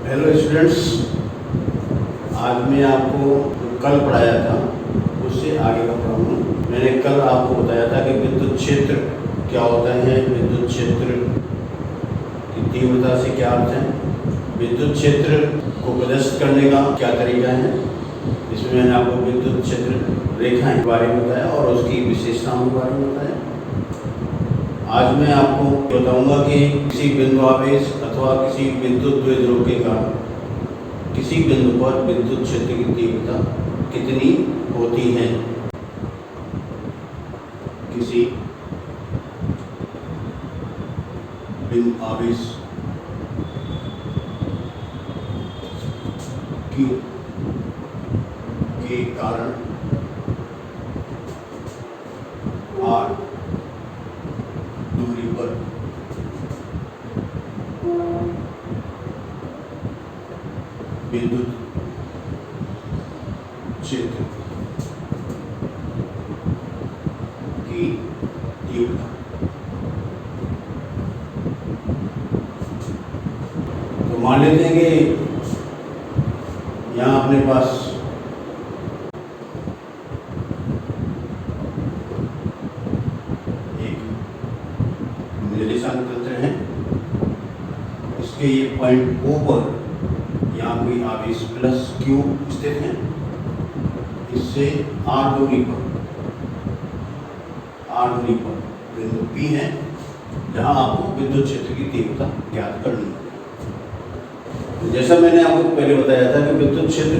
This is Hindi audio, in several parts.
हेलो स्टूडेंट्स, आज मैं आपको जो कल पढ़ाया था उससे आगे का पढ़ाऊँगा। मैंने कल आपको बताया था कि विद्युत क्षेत्र क्या होता है, विद्युत क्षेत्र की तीव्रता से क्या अर्थ है, विद्युत क्षेत्र को प्रदर्शित करने का क्या तरीका है। इसमें मैंने आपको विद्युत क्षेत्र रेखाएं के बारे में बताया और उसकी विशेषताओं के बारे में बताया। आज मैं आपको बताऊंगा कि किसी बिंदु आवेश अथवा किसी विद्युत द्विध्रुव के कारण किसी बिंदु पर विद्युत क्षेत्र की तीव्रता कितनी होती है। किसी बिंदु आवेश Q के कारण R दूरी पर विद्युत क्षेत्र की तीव्रता। तो मान लेते हैं कि यहाँ अपने पास एक निर्देशांक तंत्र है। इसके ये पॉइंट O पर यहाँ कोई आवेश प्लस Q स्थित है। इससे R दूरी पर बिंदु P है जहाँ आपको विद्युत क्षेत्र की तीव्रता ज्ञात करनी है। तो जैसा मैंने आपको पहले बताया था कि विद्युत क्षेत्र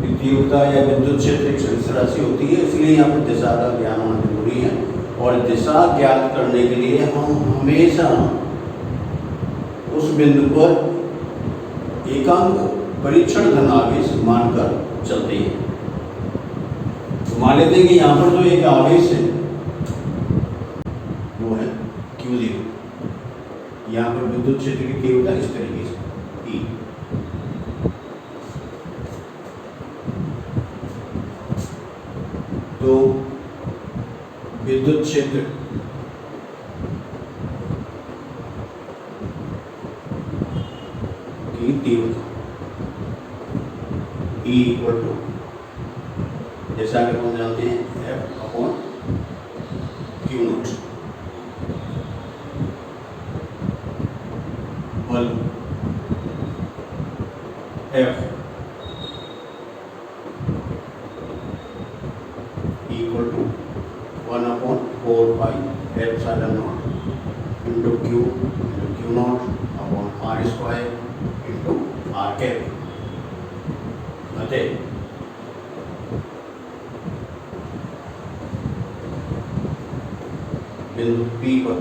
की तीव्रता या विद्युत क्षेत्र एक सदिश राशि होती है, इसलिए यहाँ पर दिशा का ज्ञान होना जरूरी है। और दिशा ज्ञात करने के लिए हम हमेशा उस बिंदु पर एकांक परीक्षण धनावेश मानकर चलते हैं। तो मान लेते हैं कि यहाँ पर जो एक आवेश है वो है Q0। यहाँ पर विद्युत क्षेत्र की तीव्रता इस तरीके से E। तो विद्युत क्षेत्र की तीव्रता E इक्वल टू, जैसा कि हम जानते हैं, F/Q0। बल F equal to 1/4 pi epsilon naught into Q0 upon R square into R cap. अतः बिंदु P पर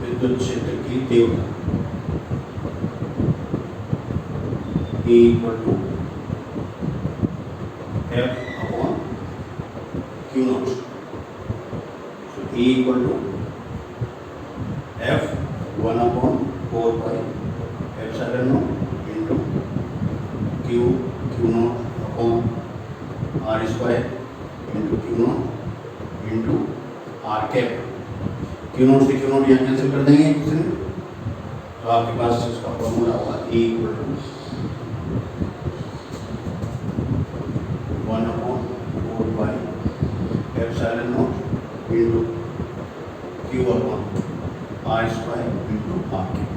विद्युत क्षेत्र की तीव्रता E equal to F/Q0। So E equal to F 1/4 pi epsilon naught into Q0 upon R square into Q0 into R cap. Q0 से Q0 यहाँ कैंसिल कर देंगे एक दूसरे, तो आपके पास इसका फॉर्मूला होगा E equal to 1/4 pi epsilon naught into Q upon R square into R cap.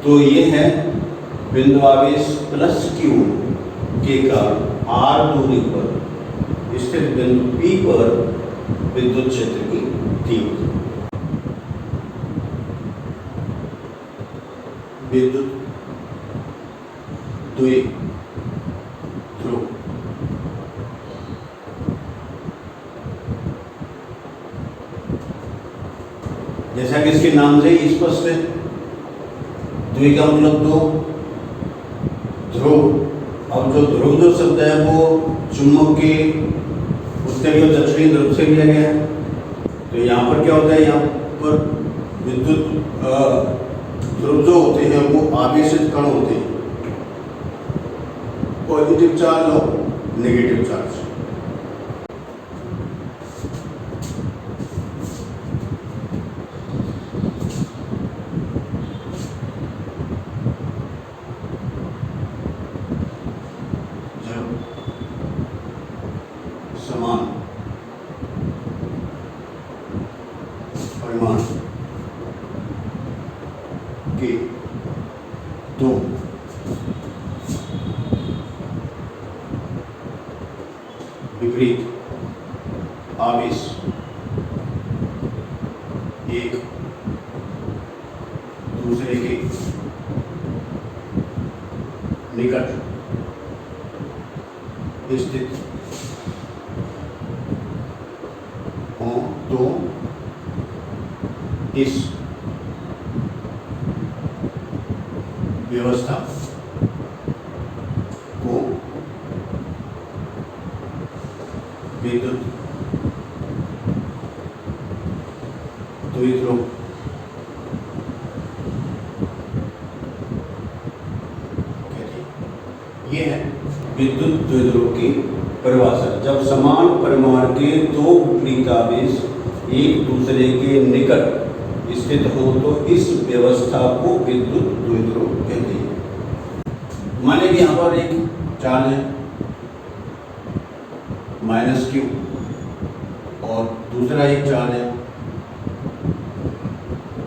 तो ये है बिंदु आवेश प्लस Q के कारण R दूरी पर स्थित बिंदु P पर विद्युत क्षेत्र की तीव्रता। विद्युत द्विध्रुव, जैसा कि इसके नाम से ही स्पष्ट है, द्वि का मतलब दो, ध्रुव। अब जो ध्रुव जो शब्द है वो चुंबक के उत्तरी और दक्षिणी ध्रुव से लिया गया है। तो यहाँ पर क्या होता है, यहाँ पर विद्युत ध्रुव जो होते हैं वो आवेशित कण होते हैं, पॉजिटिव चार्ज और नेगेटिव चार्ज। समान परिमाण के दो विपरीत आवेश एक दूसरे के निकट स्थित हो तो इस व्यवस्था को विद्युत द्विध्रुव कहते हैं। ये है विद्युत द्विध्रुव की परिभाषा। जब समान परिमाण के दो विपरीत आवेश एक दूसरे के निकट स्थित हो तो इस व्यवस्था को विद्युत द्विध्रुव कहते हैं। माने कि यहाँ पर एक चार्ज है माइनस क्यू और दूसरा एक चार्ज है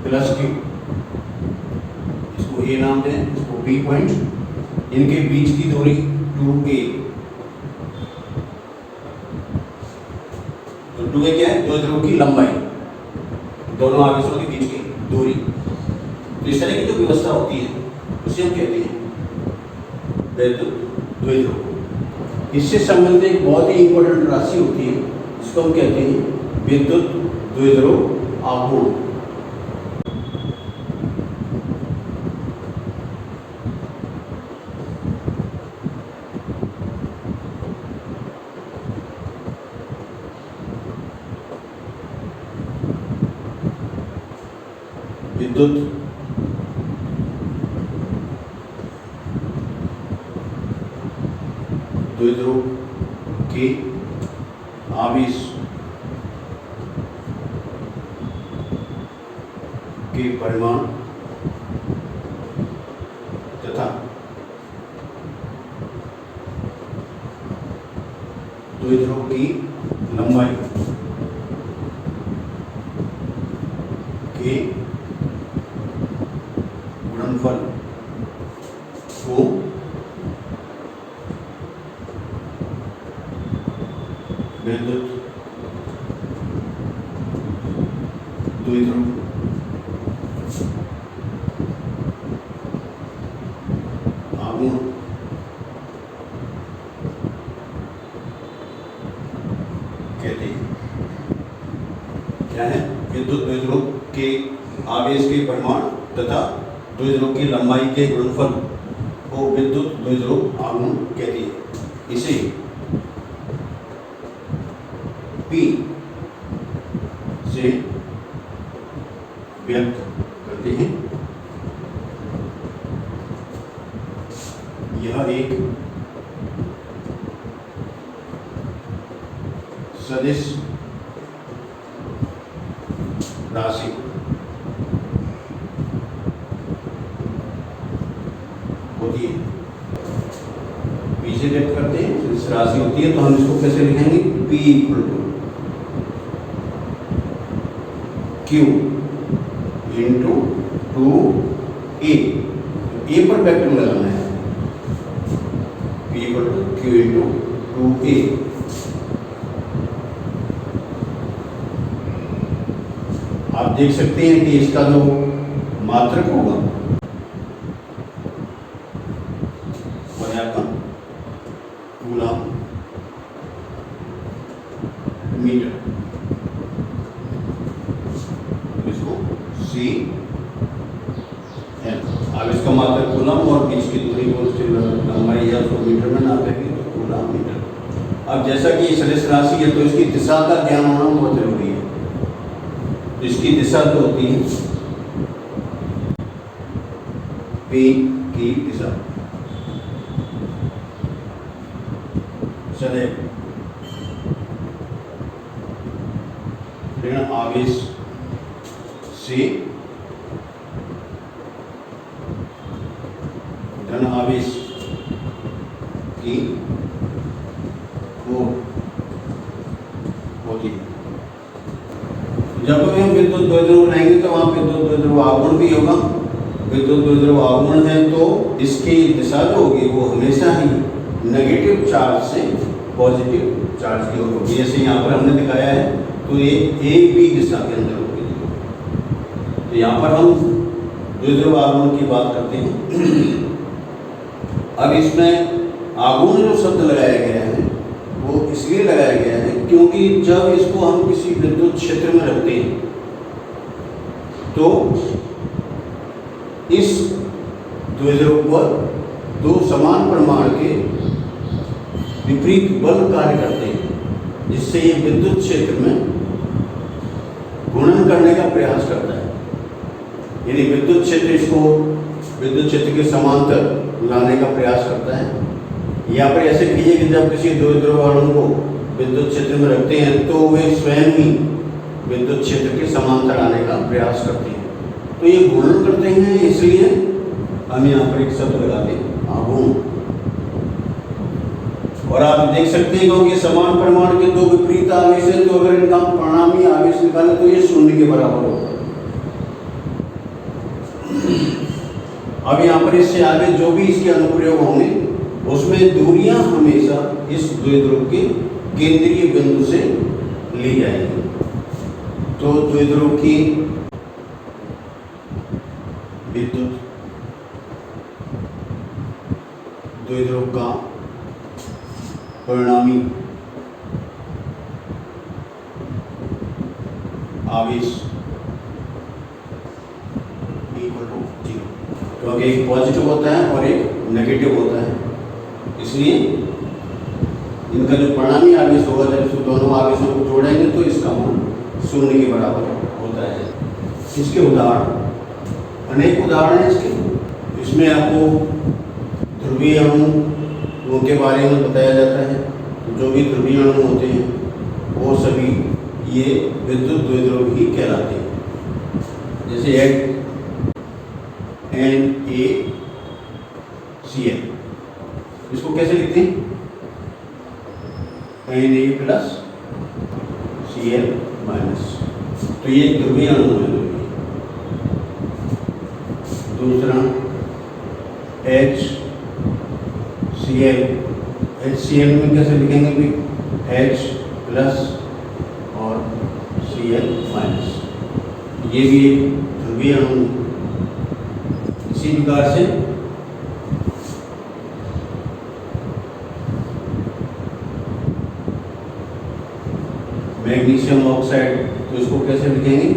प्लस क्यू, इसको ए नाम दें, इसको बी पॉइंट। इनके बीच की दूरी 2a। तो 2a क्या है? द्विध्रुव की लंबाई, दोनों आवेशों के बीच की दूरी। तो इस तरह की जो व्यवस्था होती है उसे हम कहते हैं विद्युत द्विध्रुव। इससे संबंधित एक बहुत ही इंपॉर्टेंट राशि होती है जिसको हम कहते हैं विद्युत द्विध्रुव आघूर्ण। विद्युत द्विध्रुव के आवेश के परिमाण तथा द्विध्रुव की लंबाई के गुणनफल को विद्युत द्विध्रुव आघूर्ण कहते हैं। क्या है? विद्युत द्विध्रुव के आवेश के परिमाण तथा द्विध्रुव की लंबाई के गुणनफल को विद्युत द्विध्रुव आघूर्ण कहते हैं। इसे P से व्यक्त करते हैं। यह एक सदिश राशि होती है। P से व्यक्त करते हैं, सदिश राशि होती है। तो हम इसको कैसे लिखेंगे? P equal to Q into 2a। A पर वेक्टर लगाना है। P equal to Q into 2a। आप देख सकते हैं कि इसका जो मात्रक होगा वो है आपका कूलम मीटर। C L। अब इसका मात्रक कूलम और बीच की दूरी को लंबाई या उसको मीटर में नापेंगे तो कूलम मीटर। अब जैसा कि ये सदिश राशि है तो इसकी दिशा का ज्ञान होना बहुत जरूरी है। तो इसकी दिशा जो होती है P की दिशा चले ऋण आवेश से धन आवेश की ओर होती है। जब भी हम विद्युत द्विध्रुव बनाएंगे तो वहाँ विद्युत द्विध्रुव आघूर्ण भी होगा। विद्युत द्विध्रुव आघूर्ण है तो इसकी दिशा जो होगी वो हमेशा ही नेगेटिव चार्ज से पॉजिटिव चार्ज की ओर होगी। जैसे यहाँ पर हमने दिखाया है तो ये एक भी दिशा के अंदर होगी। तो यहाँ पर हम द्विध्रुव आघूर्ण की बात करते हैं। अब इसमें आघूर्ण जो शब्द लगाया गया है वो इसलिए लगाया गया है क्योंकि जब इसको हम किसी विद्युत क्षेत्र में रखते हैं तो इस द्विध्रुव पर दो समान परिमाण के विपरीत बल कार्य करते हैं, जिससे ये विद्युत क्षेत्र में गुणन करने का प्रयास करता है। यानी विद्युत क्षेत्र इसको विद्युत क्षेत्र के समांतर लाने का प्रयास करता है। यहाँ पर ऐसे कीजिए कि जब किसी द्विध्रुव अणु को विद्युत क्षेत्र में रखते हैं तो वे स्वयं ही विद्युत क्षेत्र के समांतर आने का प्रयास करते हैं। तो ये गुणन करते हैं, इसलिए हम यहाँ पर एक शब्द लगाते हैं आघूर्ण। और आप देख सकते हैं क्योंकि समान परिमाण के दो विपरीत आवेश है तो अगर इनका परिणामी आवेश निकालें तो ये शून्य के बराबर होगा। अब यहाँ पर इससे आगे जो भी इसके अनुप्रयोग होंगे उसमें दूरियां हमेशा इस द्विध्रुव के केंद्रीय बिंदु से ली जाएंगी। तो द्विध्रुव की विद्युत द्विध्रुव का परिणामी आवेश इक्वल टू 0, क्योंकि एक पॉजिटिव होता है और एक नेगेटिव होता है, इसलिए इनका जो परिणामी आवेश होगा जब इसको दोनों आवेशों को जोड़ेंगे तो इसका मान शून्य के बराबर होता है। इसके उदाहरण अनेक उदाहरण हैं इसके। इसमें आपको ध्रुवीय अणु के बारे में बताया जाता है। जो भी ध्रुवीय अणु होते हैं वो सभी ये विद्युत द्विध्रुव ही कहलाते हैं। जैसे NaCl, इसको कैसे लिखते हैं? Na + Cl-, तो ये ध्रुवीय अणु है। दूसरा HCl में कैसे लिखेंगे भी? H+ और Cl-, ये भी एक ध्रुवीय अणु। इसी प्रकार से मैग्नीशियम ऑक्साइड, तो इसको कैसे लिखेंगे?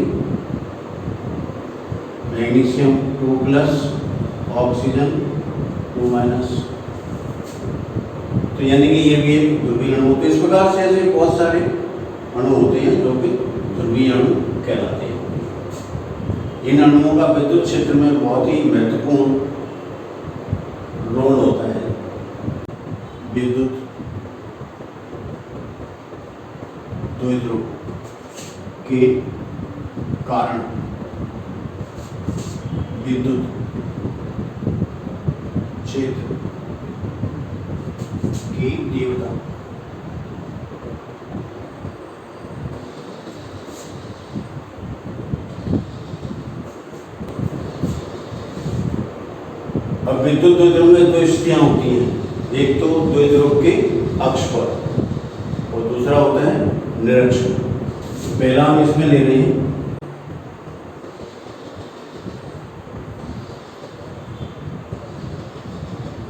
Magnesium 2+ oxygen 2-। तो यानी कि ये भी एक ध्रुवीय अणु। तो इस प्रकार से ऐसे बहुत सारे अणु होते हैं जो कि ध्रुवीय अणु कहलाते हैं। इन अणुओं का विद्युत क्षेत्र में बहुत ही महत्वपूर्ण रोल होता है। विद्युत द्विध्रुव के कारण विद्युत क्षेत्र की तीव्रता अब विद्युत द्विध्रुव में दो स्थितियां होती हैं। एक तो द्विध्रुव के अक्ष पर और दूसरा होता है निरक्ष। पहला हम इसमें ले रहे हैं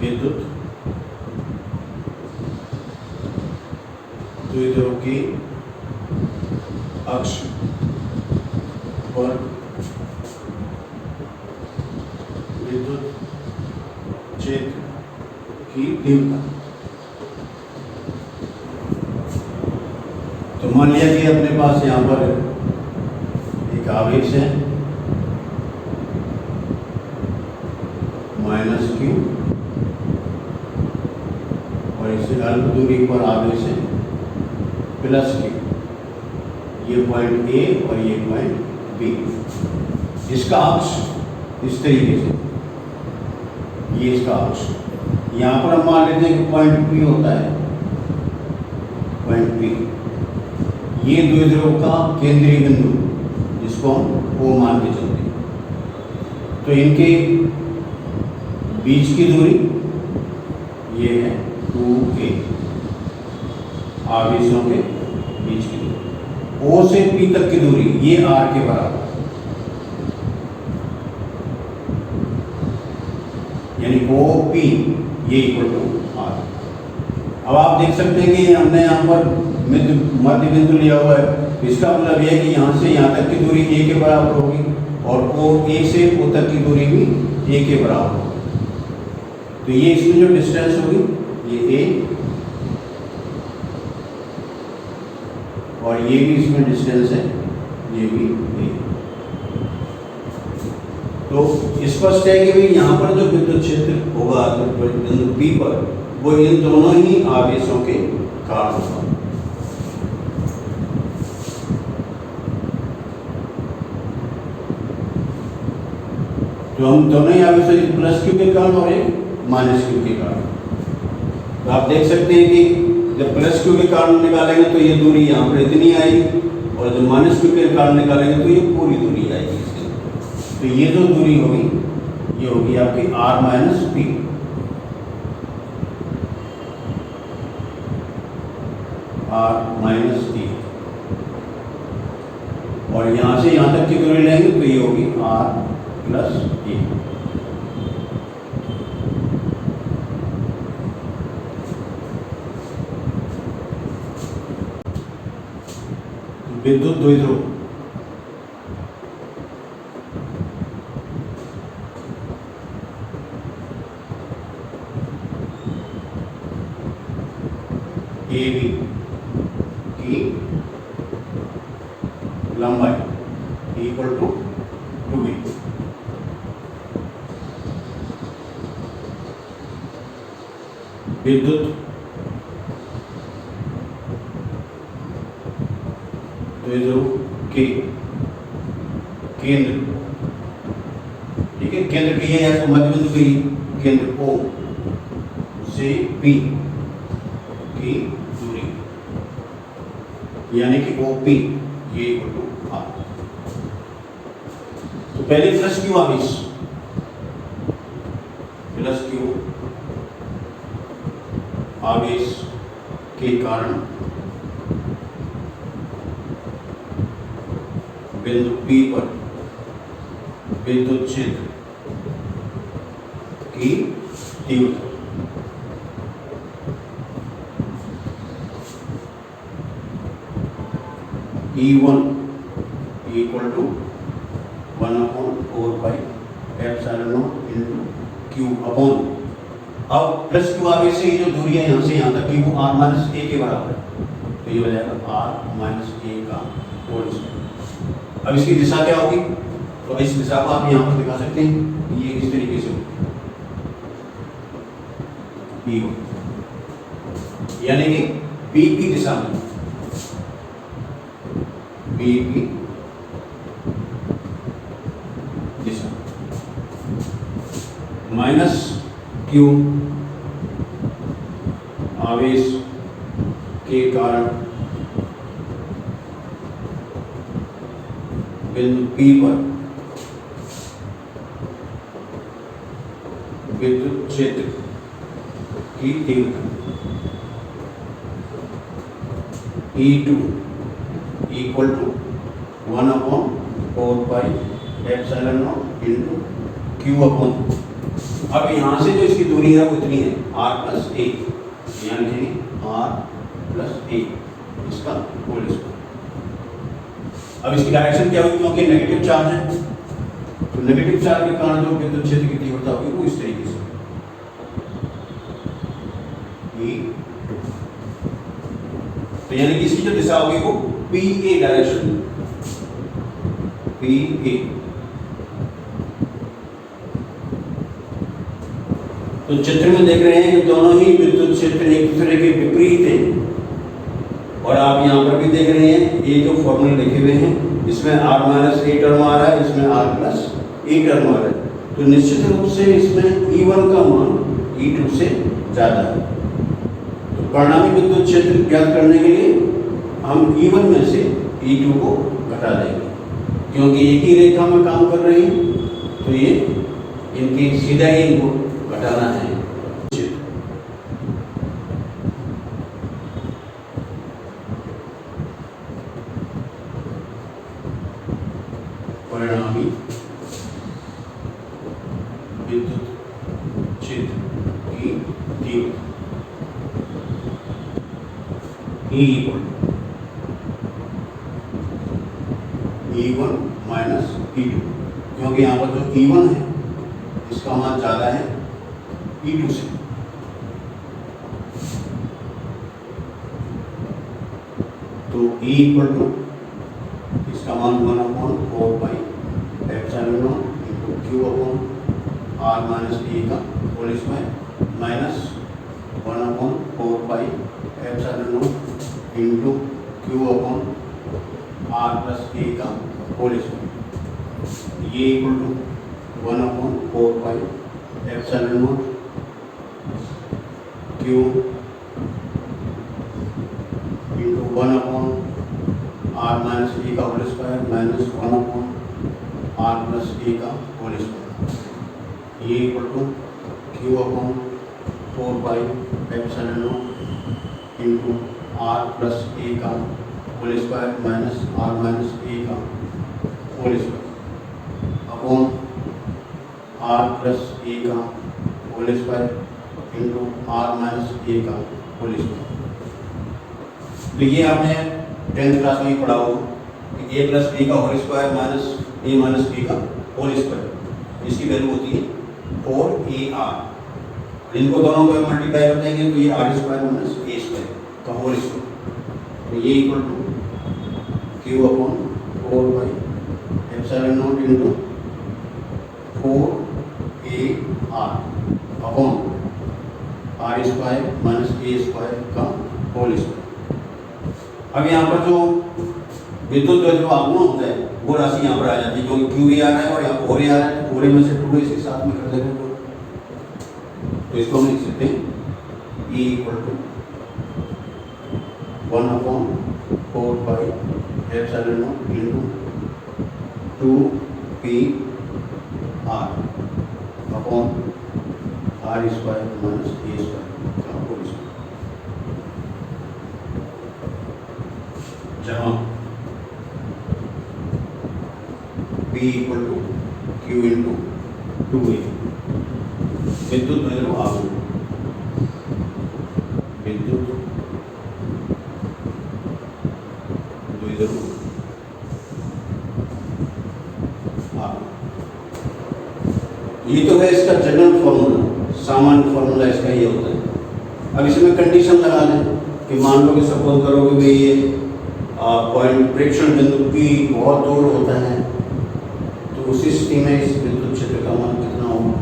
विद्युत द्विध्रुव की अक्ष पर विद्युत क्षेत्र की तीव्रता। तो मान लिया कि अपने पास यहाँ पर एक आवेश है -q और इससे अल्प दूरी पर आवेश है +q। ये पॉइंट A और ये पॉइंट B। इसका अक्ष इस तरीके से, ये इसका अक्ष। यहाँ पर हम मान लेते हैं कि पॉइंट P होता है, पॉइंट P। ये द्विध्रुव का केंद्रीय बिंदु जिसको हम O मान के चलते हैं, तो इनके बीच की दूरी ये है 2a, आवेशों के बीच की दूरी। O से P तक की दूरी ये r के बराबर, यानी OP ये इक्वल टू r। अब आप देख सकते हैं कि हमने यहाँ पर मध्य बिंदु लिया हुआ है, इसका मतलब यह है कि यहाँ से यहाँ तक की दूरी a के बराबर होगी और A से O तक की दूरी भी a के बराबर होगी। तो ये इसमें जो डिस्टेंस होगी ये a, और ये भी इसमें डिस्टेंस है, ये भी a। तो स्पष्ट है कि भाई यहाँ पर जो विद्युत क्षेत्र होगा बिंदु P पर, वो इन दोनों ही आवेशों के कारण होगा। तो हम दोनों ही आवेशों, प्लस क्यू के कारण और एक माइनस क्यू के कारण। तो आप देख सकते हैं कि जब प्लस क्यू के कारण निकालेंगे तो ये दूरी यहाँ पर इतनी आएगी, और जब माइनस क्यू के कारण निकालेंगे तो ये पूरी दूरी आएगी इसके। तो ये जो दूरी होगी ये होगी आपकी r minus P. r minus P, और यहाँ से यहाँ तक की दूरी लेंगे तो ये होगी r प्लस ए। विद्युत द्विध्रुव AB की लंबाई इक्वल टू 2b। विद्युत द्विध्रुव के केंद्र, ठीक है, केंद्र P है तो मध्य बिंदु P, केंद्र O से P की दूरी यानी कि OP ये इक्वल टू r। तो पहले प्लस क्यू आवेश, प्लस क्यू आवेश के कारण बिंदु P पर विद्युत क्षेत्र की तीव्रता E1 equal to 1/4 pi epsilon naught into Q upon. अब प्लस क्यू आवेश से जो दूरी है यहाँ से यहाँ तक की वो r माइनस a के बराबर है, तो ये हो जाएगा r माइनस a का होल स्क्वायर। अब इसकी दिशा क्या होगी, तो इस दिशा को आप यहाँ पर दिखा सकते हैं, ये इस तरीके से होगी, यानी कि B की दिशा में, B की दिशा माइनस क्यू आवेश के कारण बिंदु P पर विद्युत क्षेत्र की तीव्रता E2 equal to 1/4 pi epsilon naught into Q upon. अब यहाँ से जो इसकी दूरी है वो इतनी है r प्लस a, यानी कि r प्लस a इसका होल स्क्वायर। अब इसकी डायरेक्शन क्या होगी, क्योंकि नेगेटिव चार्ज है, तो नेगेटिव चार्ज के कारण जो विद्युत क्षेत्र की तीव्रता होगी वो इस तरीके से E2। तो यानी कि इसकी जो दिशा होगी वो PA डायरेक्शन, PA। तो चित्र में देख रहे हैं कि दोनों ही विद्युत क्षेत्र एक दूसरे के विपरीत हैं, और आप यहाँ पर भी देख रहे हैं ये जो फॉर्मूले लिखे हुए हैं इसमें r माइनस a टर्म आ रहा है, इसमें r प्लस a टर्म आ रहा है। तो निश्चित रूप से इसमें E1 का मान E2 से ज़्यादा है। तो परिणामी विद्युत क्षेत्र ज्ञात करने के लिए हम E1 में से E2 को घटा देंगे, क्योंकि एक ही रेखा में काम कर रहे हैं तो ये इनकी सीधा ही इनको घटाना है। परिणामी विद्युत क्षेत्र की तीव्रता E1 माइनस E2, क्योंकि यहाँ पर जो E1 है इसका मान ज़्यादा है E2 से। तो E इक्वल टू इसका मान 1/4 pi epsilon naught into Q upon R minus E का whole square minus 1/4 pi epsilon naught into Q upon R plus A का होल स्क्वायर। ये equal to 1/4 pi epsilon naught Q into 1/R minus A का whole square minus 1/R plus A का होल स्क्वायर। ये equal to Q upon 4 pi epsilon naught into R plus A का whole square minus R minus A का whole square upon R plus A का whole square into R minus A का होल स्क्वायर। तो ये आपने 10th क्लास में ही पढ़ा होगा कि A प्लस B का whole square minus A minus B का होल स्क्वायर, इसकी वैल्यू होती है 4AR। इनको दोनों को मल्टीप्लाई कर देंगे तो ये R square minus A square का होल स्क्वायर। तो ये equal to Q upon 4 pi epsilon naught into 4AR upon R square minus A square का होल स्क्वायर। अब यहाँ पर जो विद्युत जो आगमन होता है वो राशि यहाँ पर आ जाती है, क्योंकि Q भी आ रहा है और यहाँ पर आ रहा है, पूरे में से 2 इसके साथ में कर देंगे तो इसको हम लिख सकते हैं E equal to 1/4 pi epsilon naught into 2PR upon R square minus A square का होल स्क्वायर, जहाँ P equal to Q into 2A विद्युत द्विध्रुव आघूर्ण, विद्युत द्विध्रुव आघूर्ण। ये तो है इसका जनरल फॉर्मूला, सामान्य फॉर्मूला इसका ये होता है। अब इसमें कंडीशन लगा दें कि मान लो कि सपोज करो कि भाई ये पॉइंट प्रेक्षण बिंदु P बहुत दूर होता है, तो उसी स्थिति में इस विद्युत क्षेत्र का मान कितना होगा?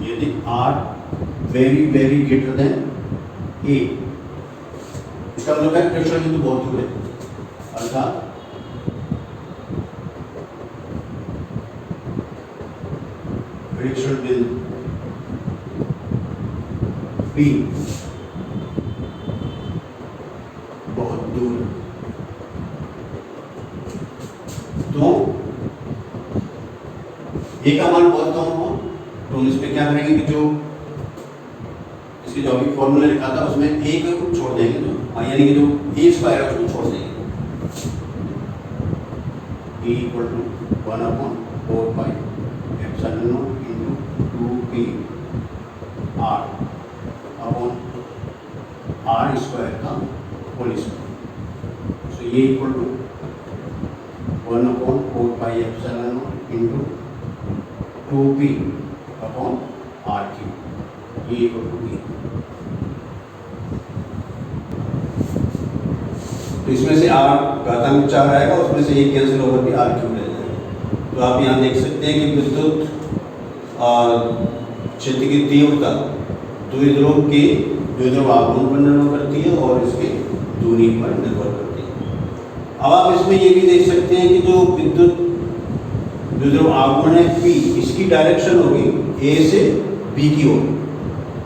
यदि R very very greater than A, इसका मतलब है प्रेक्षण बिंदु बहुत दूर है, अर्थात प्रेक्षण बिंदु P बहुत दूर है, तो A का मान बहुत कम होगा। तो हम इसमें क्या करेंगे कि जो इसके जो अभी फॉर्मूला लिखा था उसमें A को छोड़ देंगे, तो यानी कि जो A स्क्वायर है उसको छोड़ देंगे। E equal to 1/4 pi epsilon naught into 2PR upon R square का होल स्क्वायर। सो ये equal to 1/4 pi epsilon naught into 2P upon RQ, ये इक्वल टू B। तो इसमें से R घातांक 4 आएगा, उसमें से ये कैंसिल होकर भी RQ ले जाएगा। तो आप यहाँ देख सकते हैं कि विद्युत क्षेत्र की तीव्रता द्विध्रुव के द्विध्रुव आघूर्ण पर निर्भर करती है और इसके दूरी पर निर्भर करती है। अब आप इसमें ये भी देख सकते हैं कि जो विद्युत द्विध्रुव आघूर्ण है P, इसकी डायरेक्शन होगी A से B की ओर,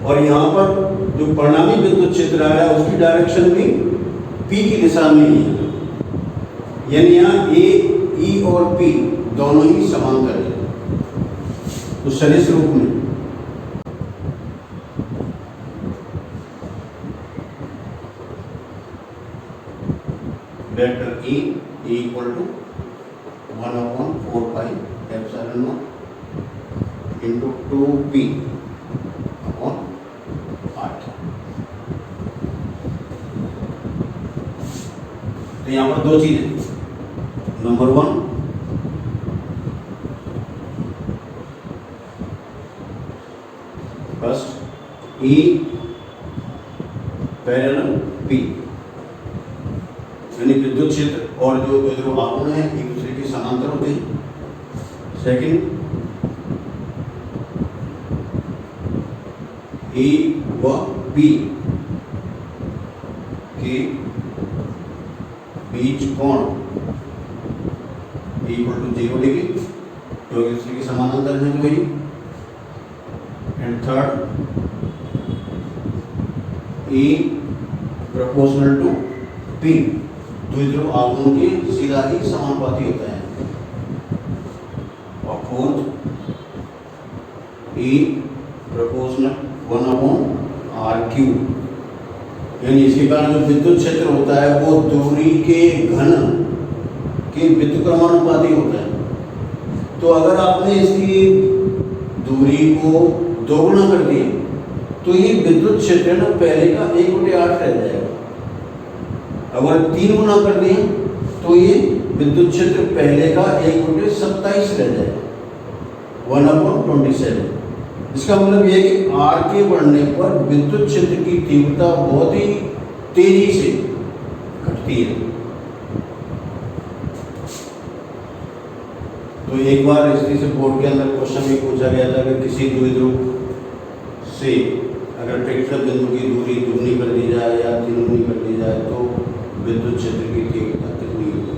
और यहाँ पर जो परिणामी विद्युत क्षेत्र आ रहा है उसकी डायरेक्शन भी P की दिशा में ही है, यानी यहाँ A, E और P दोनों ही समांतर है। तो सदिश रूप में vector E equal to 1/4 pi epsilon naught into 2P upon 8। तो यहाँ पर दो चीजें, number 1 first E parallel P, यानी विद्युत क्षेत्र और जो ध्रुव आघूर्ण है एक दूसरे के समांतर होते हैं। सेकंड E व P के बीच कोण इक्वल टू 0 डिग्री, जो एक दूसरे के समानांतर है वही। And third E proportional to P, द्विध्रुव आघूर्ण के सीधा ही समानुपाती होता है। और फोर्थ E प्रोपोर्शनल 1/r³, यानी इसके कारण जो विद्युत क्षेत्र होता है वो दूरी के घन के व्युत्क्रमानुपाती होता है। तो अगर आपने इसकी दूरी को दोगुना कर दिया तो ये विद्युत क्षेत्र ना पहले का 1/8 रह जाएगा। अगर 3 गुना कर दिए तो ये विद्युत क्षेत्र पहले का 1/27 रह जाएगा, 1/27। इसका मतलब ये कि R के बढ़ने पर विद्युत क्षेत्र की तीव्रता बहुत ही तेजी से घटती है। तो एक बार स्थिति से बोर्ड के अंदर क्वेश्चन भी पूछा गया था कि किसी द्विध्रुव से अगर ट्रैक्टर बिंदु की दूरी दुगनी कर दी जाए या 3 गुनी कर दी जाए तो विद्युत क्षेत्र की तीव्रता कितनी होगी।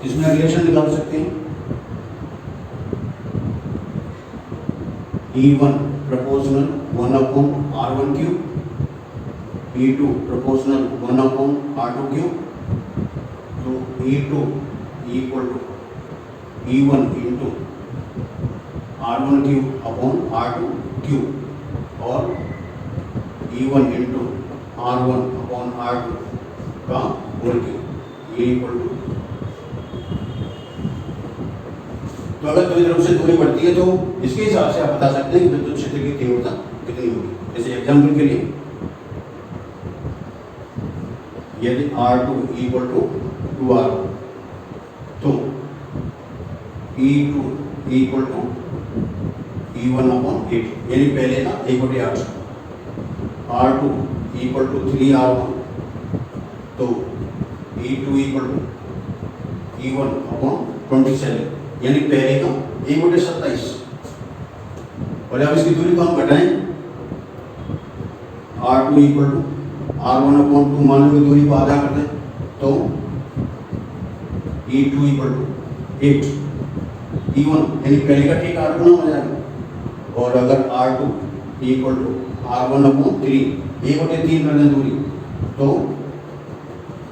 इसमें रिलेशन निकाल सकते हैं। E1 proportional 1/r⁴, E2 proportional 1/r⁴, तो E2 equal to E1 into r⁴ upon r⁴ और E1 into r1 upon r2 का होल क्यूब, ये इक्वल टू। तो अगर द्विध्रुव से दूरी बढ़ती है तो इसके हिसाब से आप बता सकते हैं कि विद्युत क्षेत्र की तीव्रता कितनी होगी। जैसे एग्जाम्पल के लिए यदि R2 इक्वल टू 2R तो E2 इक्वल टू E1/8, यानी पहले ना 1/8। R2 इक्वल टू 3R1 तो E2 इक्वल टू E1/27, यानी पहले का 1/27। और अब इसकी दूरी को हम घटाएं, R2 इक्वल टू R1/2 मान लो दूरी को आधा कर दें तो E2 इक्वल टू 8, E1 यानी पहले का ठीक 8 गुना हो जाएगा। और अगर R2 इक्वल टू R1/3, 1/3 कर दें दूरी तो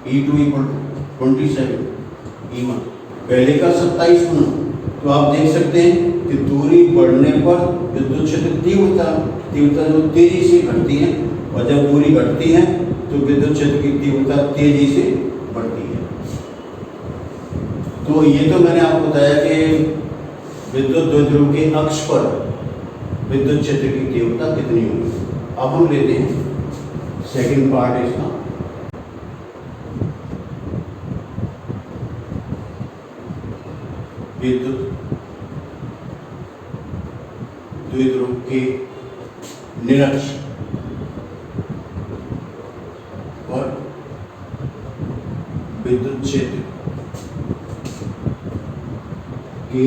E2 इक्वल टू 27, E1 पहले का 27 गुना। तो आप देख सकते हैं कि दूरी बढ़ने पर विद्युत क्षेत्र तीव्रता जो तेजी से घटती है, और जब दूरी घटती है तो विद्युत क्षेत्र की तीव्रता तेजी से बढ़ती है। तो ये तो मैंने आपको बताया कि विद्युत द्विध्रुव के अक्ष पर विद्युत क्षेत्र की तीव्रता कितनी होगी। अब हम लेते हैं सेकंड पार्ट इसका। विद्युत द्विध्रुव के निरक्ष और विद्युत क्षेत्र की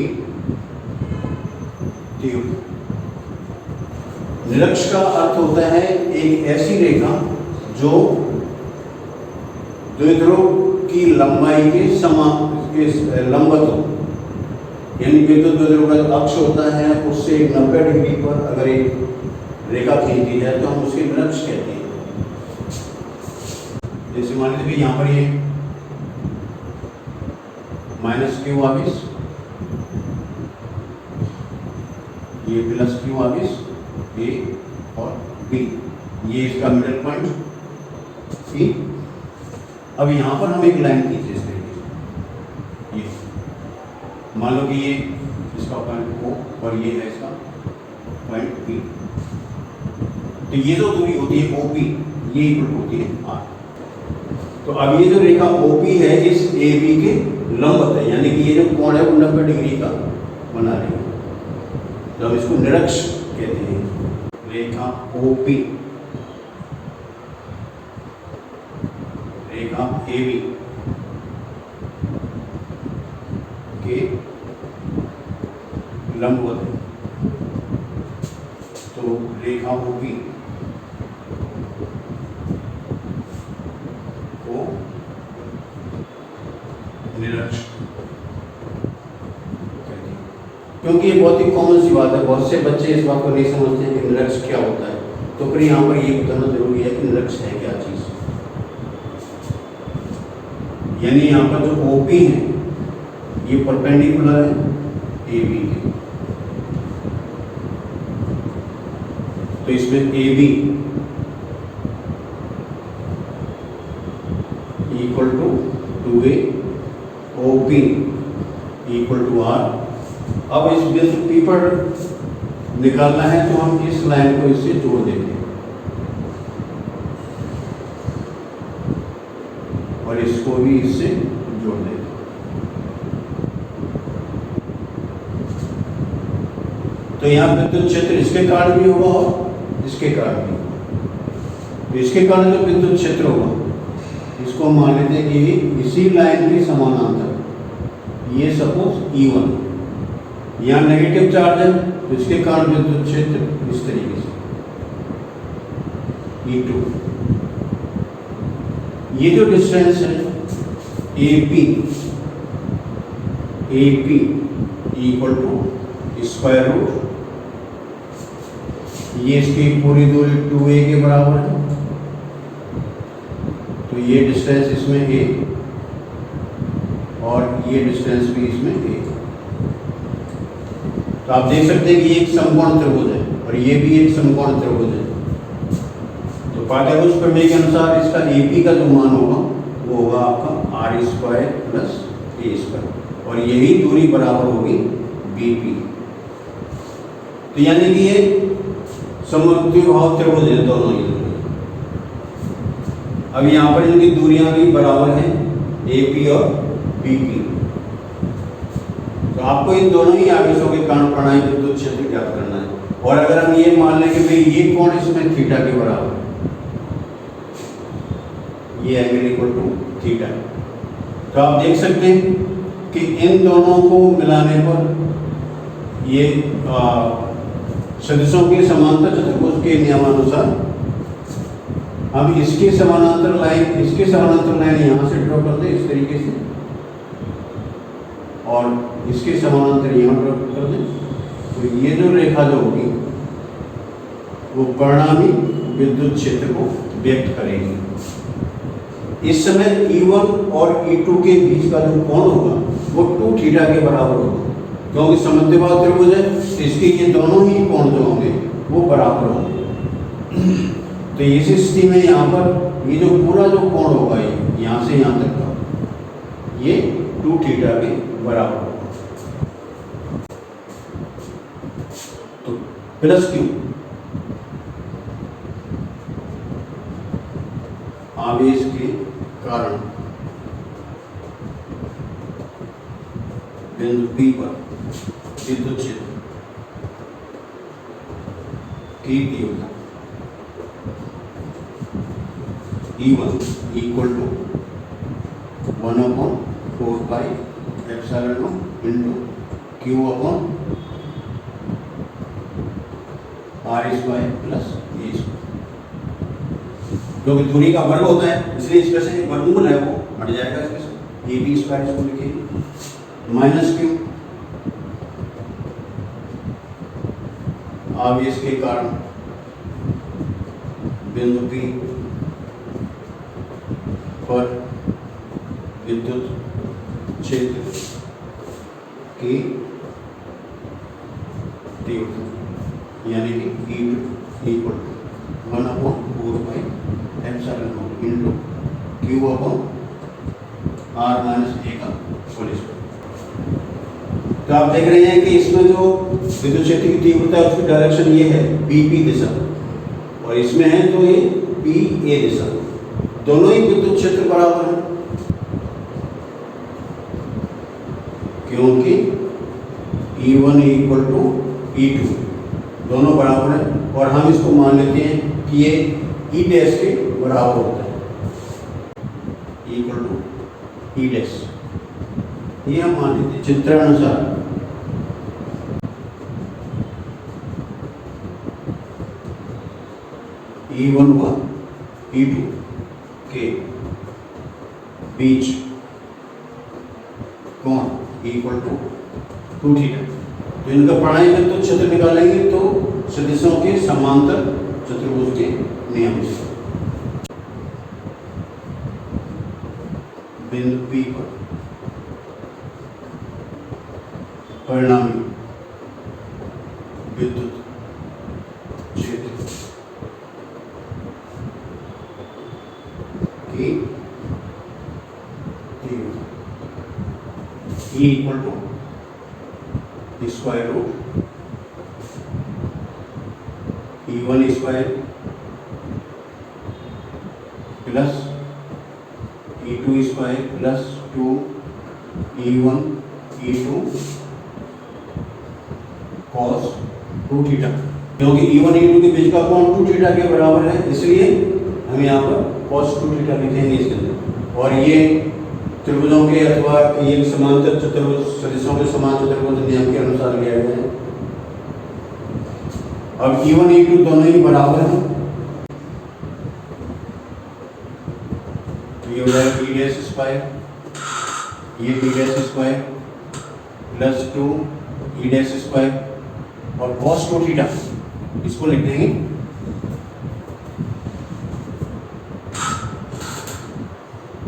तीव्रता। निरक्ष का अर्थ होता है एक ऐसी रेखा जो द्विध्रुव की लंबाई के लंबवत हो, यानी विद्युत द्विध्रुव का अक्ष होता है उससे 90 डिग्री पर अगर एक रेखा खींच दी जाए तो हम उसके निरक्ष कहते हैं। जैसे मान लीजिए यहाँ पर ये माइनस क्यू आविस, ये प्लस क्यू आविस, ए और बी, ये इसका मिडिल पॉइंट सी। अब यहाँ पर हम एक लाइन खींचे इस तरीके से, ये मान लो कि ये इसका पॉइंट ओ और ये है इसका पॉइंट बी। तो ये जो दूरी होती है OP, ये इक्वल होती है R। तो अब ये जो रेखा OP है इस AB के लंबवत है, यानी कि ये जो कोण है वो 90 डिग्री का बना रही है, तो हम इसको निरक्ष कहते हैं। रेखा OP, रेखा AB के लंबवत है, तो रेखा OP को निरक्ष, क्योंकि ये बहुत ही कॉमन सी बात है, बहुत से बच्चे इस बात को नहीं समझते हैं कि निरक्ष क्या होता है। तो फिर यहाँ पर ये बताना जरूरी है कि निरक्ष है क्या चीज। यानी यहाँ पर जो OP है ये परपेंडिकुलर है AB के, तो इसमें AB equal to 2A, OP equal to R। अब इस बिंदु P पर निकालना है तो हम इस लाइन को इससे जोड़ देंगे और इसको भी इससे जोड़ देंगे। तो यहाँ विद्युत क्षेत्र इसके कारण भी होगा और इसके कारण भी होगा। तो इसके कारण जो विद्युत क्षेत्र होगा इसको मान लेते हैं कि इसी लाइन के समानांतर, ये सपोज E1, यहाँ नेगेटिव चार्ज है तो इसके कारण विद्युत क्षेत्र इस तरीके से E2। ये जो डिस्टेंस है AP equal to square root, ये इसकी पूरी दूरी 2A के बराबर है, तो ये डिस्टेंस इसमें A और ये डिस्टेंस भी इसमें A। तो आप देख सकते हैं कि ये एक समकोण त्रिभुज है और ये भी एक समकोण त्रिभुज है। तो पाइथागोरस प्रमेय के अनुसार इसका AP का जो मान होगा वो होगा आपका R² प्लस A², और यही दूरी बराबर होगी BP। तो यानी कि ये समद्विबाहु त्रिभुज है दोनों ही। अब यहाँ पर इनकी दूरियां भी बराबर हैं AP और BP। तो आपको इन दोनों ही आवेशों के कारण प्रणाली विद्युत क्षेत्र ज्ञात करना है। और अगर हम ये मान लें कि भाई ये कोण इसमें थीटा के बराबर है, ये एंगल इक्वल टू थीटा, तो आप देख सकते हैं कि इन दोनों को मिलाने पर ये सदिशों के समांतर चतुर्भुज के नियमानुसार हम इसके समानांतर लाइन यहाँ से ड्रॉ कर दें इस तरीके से, और इसके समानांतर यहाँ ड्रॉ कर दें, तो ये जो रेखा जो होगी वो परिणामी विद्युत क्षेत्र को व्यक्त करेगी। इस समय E1 और E2 के बीच का जो कोण होगा वो 2 थीटा के बराबर होगा, क्योंकि समद्विबाहु त्रिभुज है तो इसके ये दोनों ही कोण जो होंगे वो बराबर होंगे। तो इस स्थिति में यहाँ पर ये जो पूरा जो कोण होगा ये यहाँ से यहाँ तक का ये 2 थीटा के बराबर होगा। तो प्लस क्यू आवेश के कारण बिंदु P पर विद्युत क्षेत्र की तीव्रता E1 equal to 1/4 pi epsilon naught into Q upon R² plus A², क्योंकि दूरी का वर्ग होता है इसलिए इसमें से वर्गमूल है वो हट जाएगा, इसमें से AB² इसको लिखिए माइनस Q आवेश के कारण बिंदु P पर विद्युत क्षेत्र की तीव्रता यानी कि E2 equal to 1/4πε0 into Q/R-A का होल स्क्वायर। तो आप देख रहे हैं कि इसमें जो विद्युत क्षेत्र की तीव्रता है उसकी डायरेक्शन ये है BP दिशा, और इसमें है तो ये PA दिशा। दोनों ही विद्युत क्षेत्र बराबर हैं क्योंकि E1 इक्वल टू E2 दोनों बराबर हैं, और हम इसको मान लेते हैं कि ये E डैश के बराबर होता है, इक्वल टू E डैश, ये हम मान लेते हैं चित्रानुसार। E1 व E2 के बीच कोण इक्वल टू 2 थीटा। तो इनका पढ़ाई में तो क्षेत्र निकालेंगे तो सदिशों के समांतर चतुर्भुज के नियम से बिंदु P पर परिणामी विद्युत क्षेत्र की तीव्रता E equal to square root E1 square plus E2 square plus 2 E1 E2 cos 2 theta, क्योंकि E1 E2 के बीच का कोण 2 थीटा के बराबर है, इसलिए हम यहाँ पर cos 2 थीटा लिखेंगे इसके अंदर। और ये त्रिभुजों के अथवा ये समांतर चतुर्भुज सदिशों के समान चतुर्भुज नियम के अनुसार लिया गया है। अब E1 E2 दोनों ही बराबर हैं, तो ये हो जाएगा E डैश स्क्वायर, ये E dash square plus 2 E dash square और cos 2 थीटा इसको लिख देंगे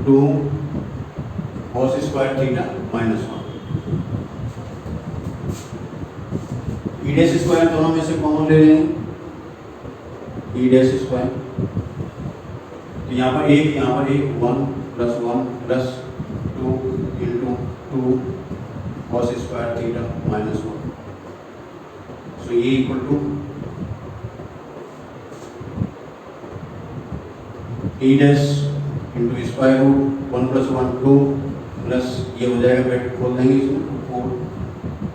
2 cos square theta minus 1। E dash square दोनों में से कॉमन ले लेंगे, E डैश स्क्वायर, तो यहाँ पर एक 1 plus 1 plus 2 into 2 cos square theta minus 1। So ये equal to E dash into square root 1 plus 1 2 plus ये हो जाएगा, ब्रैकेट खोल देंगे इसमें 4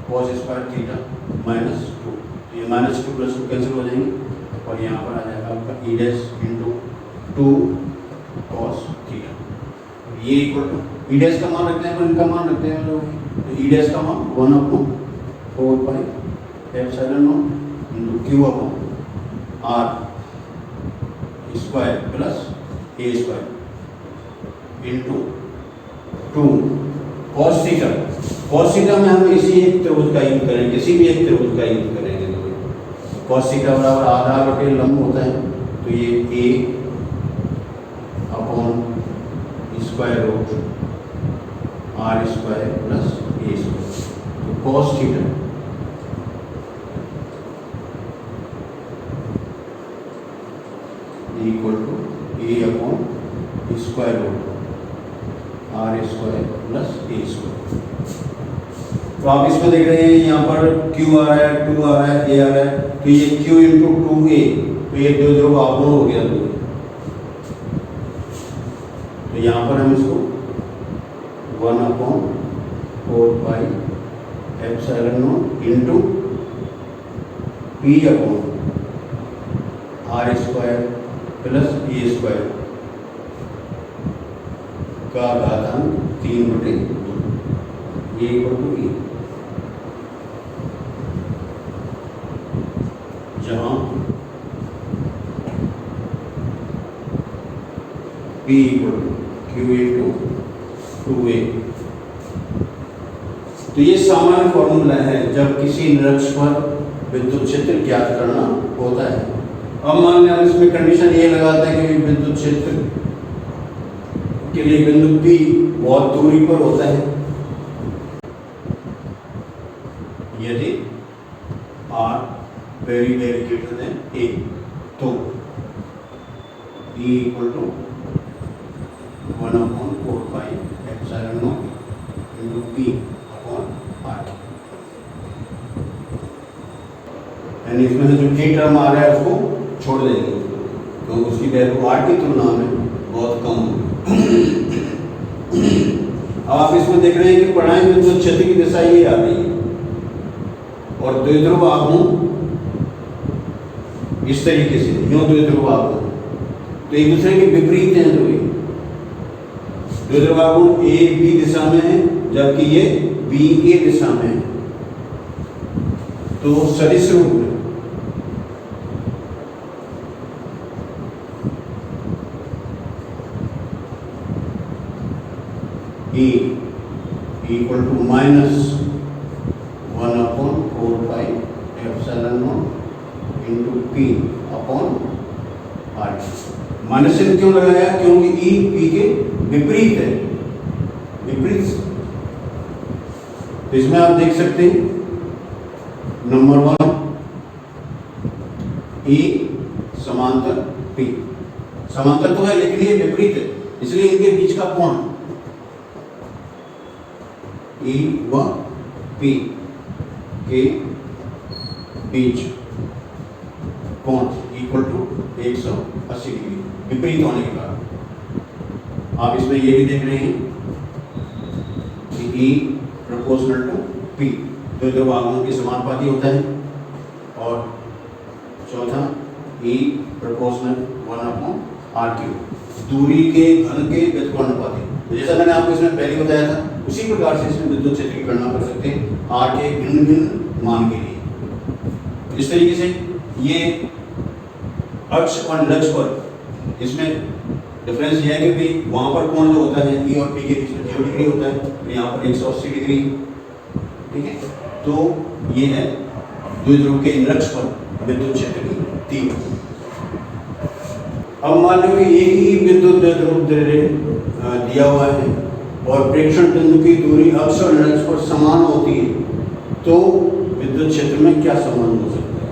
cos स्क्वायर थीटा माइनस 2, ये माइनस 2 प्लस 2 कैंसिल हो जाएंगे, और यहाँ पर आ जाएगा आपका E dash into 2 cos theta. ये इक्वल टू E डैश का मान रखते हैं, पर इनका मान रखते हैं तो E डैश का मान 1/4πε0 into Q/R square plus A square into 2 cos theta. cos theta में हम इसी एक त्रिभुज का यूज करेंगे, किसी भी एक त्रिभुज का यूज करेंगे। तो cos थीटा बराबर आधार बटे लंब होता है, तो ये A upon square root R square plus A square. तो cos theta equal to A upon square root R square plus A square. तो आप इसमें देख रहे हैं यहाँ पर Q आ रहा है, 2 आ रहा है, A आ रहा है, तो ये Q इंटू 2A, तो ये दो ध्रुव आपको हो गया। तो यहाँ पर हम इसको 1/4πε0 into P upon R square plus A square का घातांक 3/2 ये इक्वल टू E, जहाँ P equal to Q into 2A। तो ये सामान्य फॉर्मूला है जब किसी निरक्ष पर विद्युत क्षेत्र ज्ञात करना होता है। अब मान लें हम इसमें कंडीशन ये लगाते हैं कि विद्युत क्षेत्र के लिए बिंदु P बहुत दूरी पर होता है यदि R very very greater than A, तो E equal to 1/4 pi epsilon naught into P upon R। यानी इसमें से जो K टर्म आ रहा है उसको छोड़ देंगे तो उसकी वैल्यू R की तुलना में बहुत कम होगी। अब आप इसमें देख रहे हैं कि परिणामी विद्युत क्षेत्र की दिशा ये आ रही है और द्विध्रुव आघूर्ण इस तरीके से यूं द्विध्रुव आघूर्ण तो एक दूसरे के विपरीत हैं। तो ये द्विध्रुव आघूर्ण ए बी दिशा में है जबकि ये बी ए दिशा में है, तो सदिश रूप में E equal to -1/4 pi epsilon naught into P upon R। Minus चिन्ह क्यों लगाया? क्योंकि E P के विपरीत है, विपरीत। तो इसमें आप देख सकते हैं नंबर 1 E समांतर P, समांतर तो है लेकिन ये विपरीत है, इसलिए इनके बीच का कोण E व P के बीच कोण इक्वल टू 180 डिग्री, विपरीत होने के कारण। आप इसमें ये भी देख रहे हैं कि E प्रोपोर्शनल टू P द्विध्रुव आघूर्ण के समानुपाती होता है, और चौथा E प्रोपोर्शनल 1/r3 दूरी के घन के व्युत्क्रमानुपाती। तो जैसा मैंने आपको इसमें पहले बताया था उसी प्रकार से इसमें विद्युत क्षेत्र की गणना कर सकते हैं R के भिन्न भिन्न मान के लिए। इस तरीके से ये अक्ष और निरक्ष पर इसमें डिफरेंस ये है कि भाई वहाँ पर कोण जो होता है E और P के बीच में 0 डिग्री होता है, तो यहाँ पर 180 डिग्री, ठीक है। तो ये है द्विध्रुव के निरक्ष पर विद्युत क्षेत्र की तीव्रता। अब मान लो कि एक ही विद्युत द्विध्रुव दिया हुआ है और प्रेक्षण बिंदु की दूरी अक्ष और निरक्ष पर समान होती है, तो विद्युत क्षेत्र में क्या संबंध हो सकता है?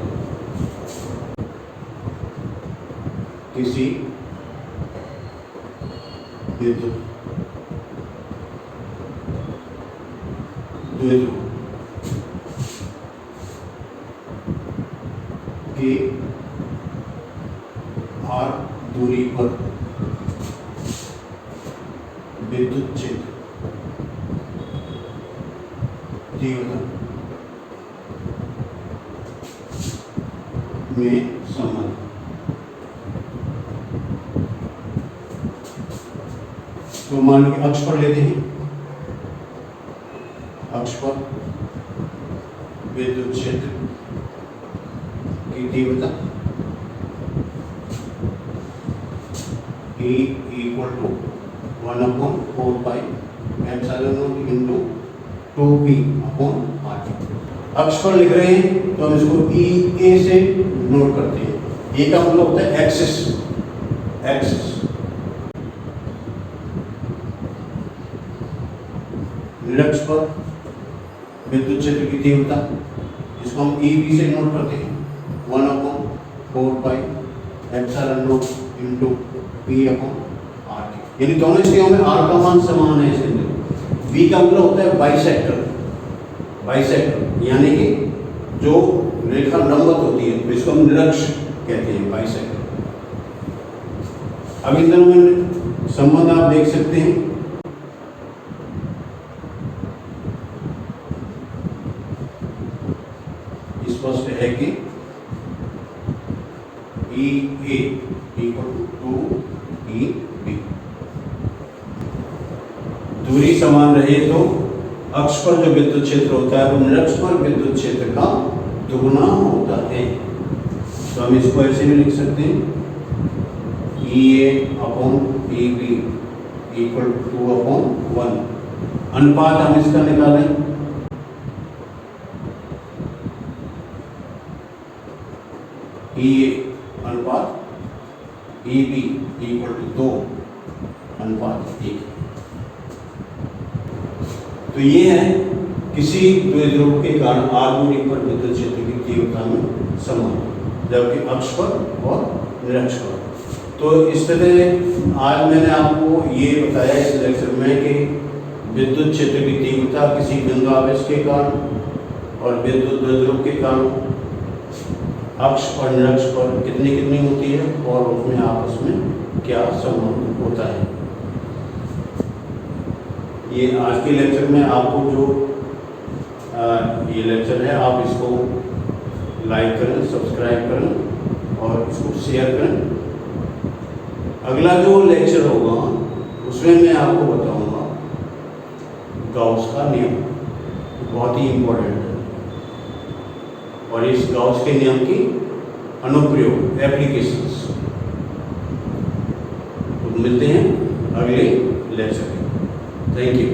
किसी विद्युत द्विध्रुव के r दूरी पर विद्युत क्षेत्र तीव्रता में संबंध। तो मान लो कि अक्ष पर लेते हैं, अक्ष पर विद्युत क्षेत्र की तीव्रता E equal to 1/4 pi epsilon naught into 2P upon R। अक्ष पर लिख रहे हैं तो हम इसको EA से नोट करते हैं। A का मतलब होता है एक्सिस, एक्सिस। निरक्ष पर विद्युत क्षेत्र की तीव्रता जिसको हम EB से नोट करते हैं 1/4 pi epsilon naught into P upon R। यानी दोनों स्थितियों में R का मान समान है। इसके अंदर V का मतलब होता है बाइसेक्टर, बाइसेक्टर यानी कि जो रेखा लंबवत होती है तो इसको हम निरक्ष कहते हैं, बाइसेक्टर। अब इन दोनों में संबंध आप देख सकते हैं। स्पष्ट है कि EA इक्वल टू 2EB। दूरी समान रहे तो अक्ष पर जो विद्युत क्षेत्र होता है वो निरक्ष पर विद्युत क्षेत्र का दुगुना होता है। तो हम इसको ऐसे भी लिख सकते हैं EA upon EB equal to 2/1। अनुपात हम इसका निकालें EA अनुपात EB = 2:1। तो ये है किसी द्विध्रुव के कारण r दूरी पर विद्युत क्षेत्र की तीव्रता में संबंध, जबकि अक्ष पर और निरक्ष पर। तो इस तरह आज मैंने आपको ये बताया इस लेक्चर में कि विद्युत क्षेत्र की तीव्रता किसी बिंदु आवेश के कारण और विद्युत द्विध्रुव के कारण अक्ष और निरक्ष पर कितनी कितनी होती है और उसमें आपस में क्या संबंध होता है। ये आज के लेक्चर में आपको जो ये लेक्चर है, आप इसको लाइक करें, सब्सक्राइब करें और इसको शेयर करें। अगला जो लेक्चर होगा उसमें मैं आपको बताऊंगा गाउस का नियम, बहुत ही इम्पोर्टेंट है, और इस गाउस के नियम की अनुप्रयोग, एप्लीकेशंस। तो मिलते हैं अगले लेक्चर में। Thank you.